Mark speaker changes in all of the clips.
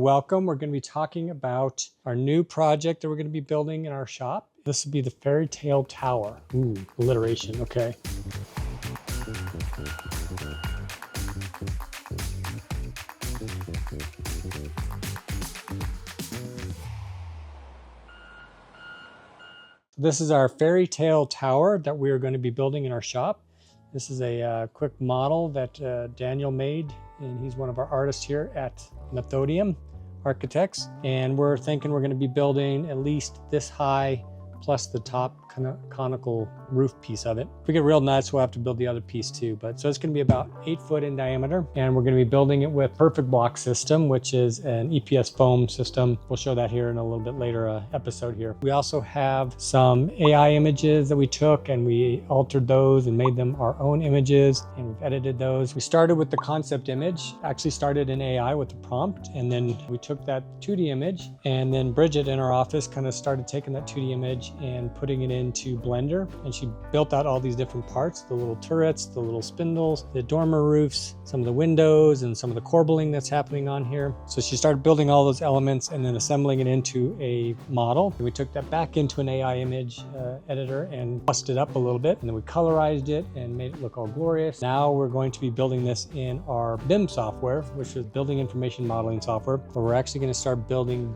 Speaker 1: Welcome. We're going to be talking about our new project that we're going to be building in our shop. This will be the Fairy Tale Tower. Ooh, alliteration. Okay. This is our Fairy Tale Tower that we are going to be building in our shop. This is a quick model that Daniel made, and he's one of our artists here at Methodium Architects. And we're thinking we're going to be building at least this high plus the top conical roof piece of it. If we get real nuts, we'll have to build the other piece too. But so it's going to be about 8 foot in diameter, and we're going to be building it with Perfect Block system, which is an EPS foam system. We'll show that here in a little bit later episode here. We also have some AI images that we took, and we altered those and made them our own images, and we've edited those. We started with the concept image, actually started in AI with the prompt, and then we took that 2D image, and then Bridget in our office kind of started taking that 2D image and putting it into Blender, and she built out all these different parts, the little turrets, the little spindles, the dormer roofs, some of the windows, and some of the corbelling that's happening on here. So she started building all those elements and then assembling it into a model. And we took that back into an AI image editor and bussed it up a little bit, and then we colorized it and made it look all glorious. Now we're going to be building this in our BIM software, which is Building Information Modeling software, where we're actually going to start building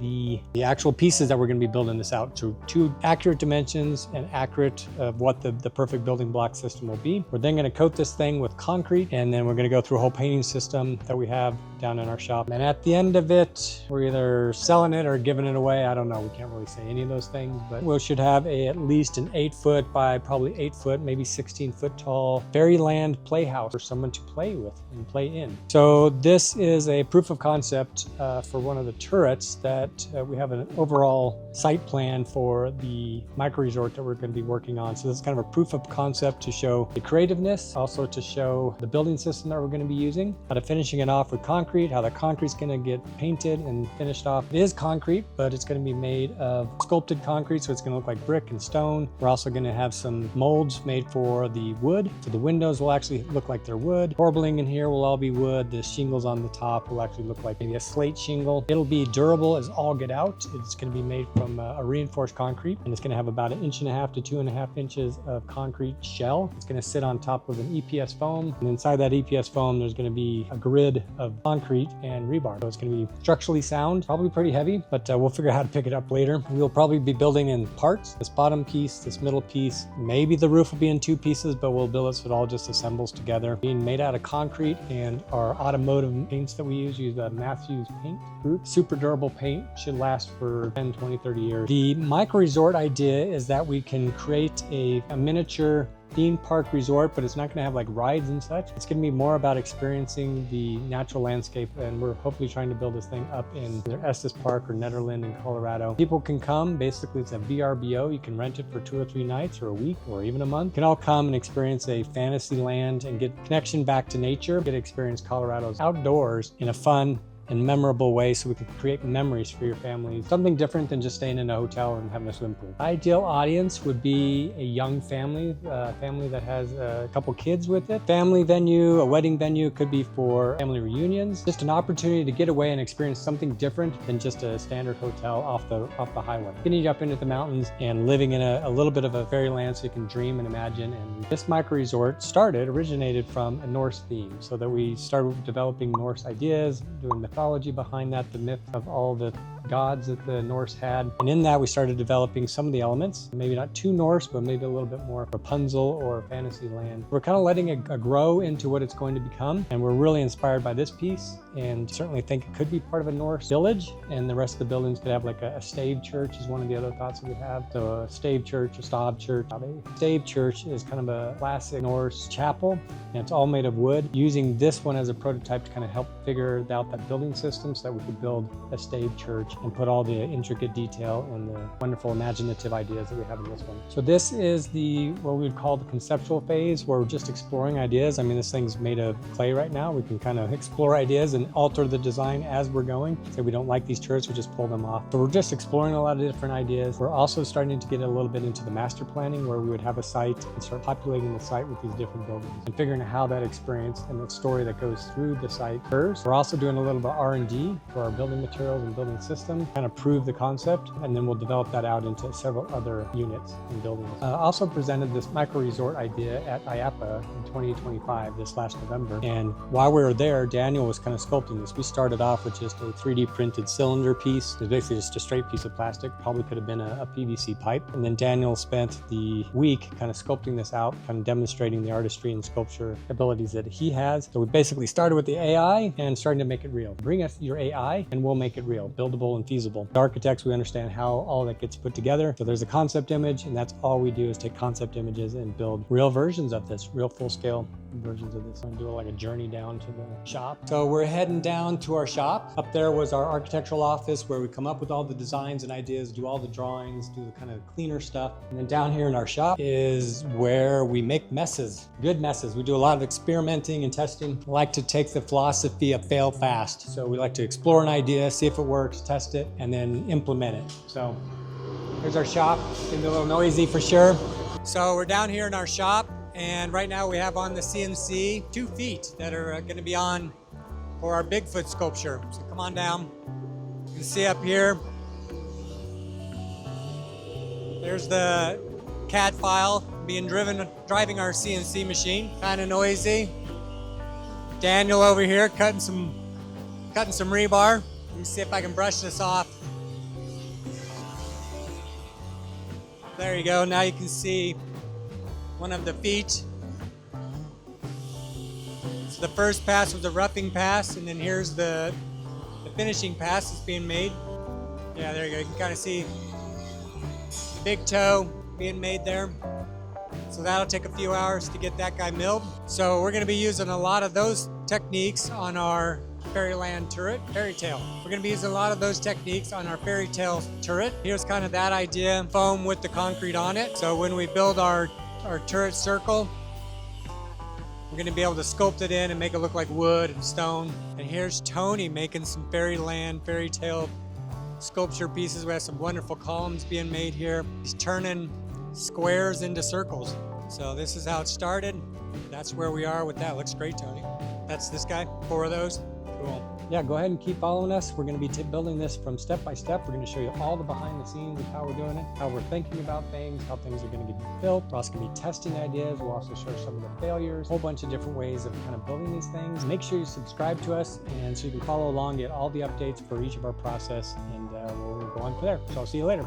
Speaker 1: the actual pieces that we're going to be building this out to accurate dimensions and accurate of what the perfect building block system will be. We're then going to coat this thing with concrete, and then we're going to go through a whole painting system that we have down in our shop. And at the end of it, we're either selling it or giving it away. I don't know. We can't really say any of those things, but we should have at least an 8 foot by probably 8 foot, maybe 16 foot tall fairyland playhouse for someone to play with and play in. So this is a proof of concept for one of the turrets that we have an overall site plan for the micro resort that we're going to be working on. So this is kind of a proof of concept to show the creativeness, also to show the building system that we're going to be using, how to finishing it off with concrete, how the concrete's going to get painted and finished off. It is concrete, but it's going to be made of sculpted concrete, so it's going to look like brick and stone. We're also going to have some molds made for the wood, so the windows will actually look like they're wood. Corbelling in here will all be wood. The shingles on the top will actually look like maybe a slate shingle. It'll be durable as all get out. It's going to be made from a reinforced concrete, and it's going to have about 1.5 to 2.5 inches of concrete shell. It's going to sit on top of an EPS foam, and inside that EPS foam there's going to be a grid of concrete and rebar. So it's going to be structurally sound, probably pretty heavy, but we'll figure out how to pick it up later. We'll probably be building in parts, this bottom piece, this middle piece, maybe the roof will be in 2 pieces, but we'll build it so it all just assembles together. Being made out of concrete, and our automotive paints that we use Matthews paint group. Super durable paint, should last for 10, 20, 30 years. The micro resort idea is that we can create a miniature theme park resort, but it's not going to have like rides and such. It's going to be more about experiencing the natural landscape, and we're hopefully trying to build this thing up in either Estes Park or Netherland in Colorado. People can come. Basically, it's a VRBO. You can rent it for 2 or 3 nights or a week or even a month. You can all come and experience a fantasy land and get connection back to nature, get to experience Colorado's outdoors in a fun and memorable way, so we can create memories for your family. Something different than just staying in a hotel and having a swim pool. Ideal audience would be a young family, a family that has a couple kids with it. Family venue, a wedding venue, could be for family reunions. Just an opportunity to get away and experience something different than just a standard hotel off the highway. Getting you up into the mountains and living in a little bit of a fairyland so you can dream and imagine. And this micro resort originated from a Norse theme, so that we started developing Norse ideas, doing mythology behind that, the myth of all the gods that the Norse had. And in that, we started developing some of the elements, maybe not too Norse, but maybe a little bit more Rapunzel or fantasy land. We're kind of letting it grow into what it's going to become. And we're really inspired by this piece, and certainly think it could be part of a Norse village. And the rest of the buildings could have like a stave church is one of the other thoughts that we have. So a stave church, a stav church. A stave church is kind of a classic Norse chapel, and it's all made of wood. Using this one as a prototype to kind of help figure out that building system so that we could build a stave church scratch and put all the intricate detail and the wonderful imaginative ideas that we have in this one. So this is what we would call the conceptual phase, where we're just exploring ideas. I mean, this thing's made of clay right now. We can kind of explore ideas and alter the design as we're going. Say we don't like these turrets, we just pull them off. So we're just exploring a lot of different ideas. We're also starting to get a little bit into the master planning, where we would have a site and start populating the site with these different buildings and figuring out how that experience and the story that goes through the site occurs. We're also doing a little bit of R&D for our building materials and building system, kind of prove the concept, and then we'll develop that out into several other units and buildings. Also presented this micro resort idea at IAPA in 2025, this last November. And while we were there, Daniel was kind of sculpting this. We started off with just a 3D printed cylinder piece. It's basically just a straight piece of plastic, probably could have been a PVC pipe. And then Daniel spent the week kind of sculpting this out, kind of demonstrating the artistry and sculpture abilities that he has. So we basically started with the AI and starting to make it real. Bring us your AI and we'll make it real, buildable and feasible. The architects, we understand how all that gets put together. So there's a concept image, and that's all we do is take concept images and build real versions of this, real full-scale versions of this. I'm gonna do like a journey down to the shop. So we're heading down to our shop. Up there was our architectural office, where we come up with all the designs and ideas, do all the drawings, do the kind of cleaner stuff. And then down here in our shop is where we make messes, good messes. We do a lot of experimenting and testing. We like to take the philosophy of fail fast. So we like to explore an idea, see if it works, test it, and then implement it. So here's our shop. It's gonna be a little noisy for sure. So we're down here in our shop, and right now we have on the CNC 2 feet that are going to be on for our Bigfoot sculpture. So come on down. You can see up here, there's the CAD file being driving our CNC machine. Kind of noisy. Daniel over here cutting some rebar. Let me see if I can brush this off. There you go. Now you can see one of the feet. So the first pass was a roughing pass, and then here's the finishing pass that's being made. Yeah, there you go. You can kind of see the big toe being made there. So that'll take a few hours to get that guy milled. So we're going to be using a lot of those techniques on our Fairyland turret, fairy tale. We're going to be using a lot of those techniques on our fairy tale turret. Here's kind of that idea, foam with the concrete on it. So when we build our turret circle, we're going to be able to sculpt it in and make it look like wood and stone. And here's Tony making some Fairyland, fairy tale sculpture pieces. We have some wonderful columns being made here. He's turning squares into circles. So this is how it started. That's where we are with that. Looks great, Tony. That's this guy, 4 of those. Cool. Yeah, go ahead and keep following us. We're going to be building this from step by step. We're going to show you all the behind the scenes of how we're doing it, how we're thinking about things, how things are going to get built. We're also going to be testing ideas. We'll also show some of the failures, a whole bunch of different ways of kind of building these things. Make sure you subscribe to us, and so you can follow along, get all the updates for each of our process, and we'll go on from there. So I'll see you later.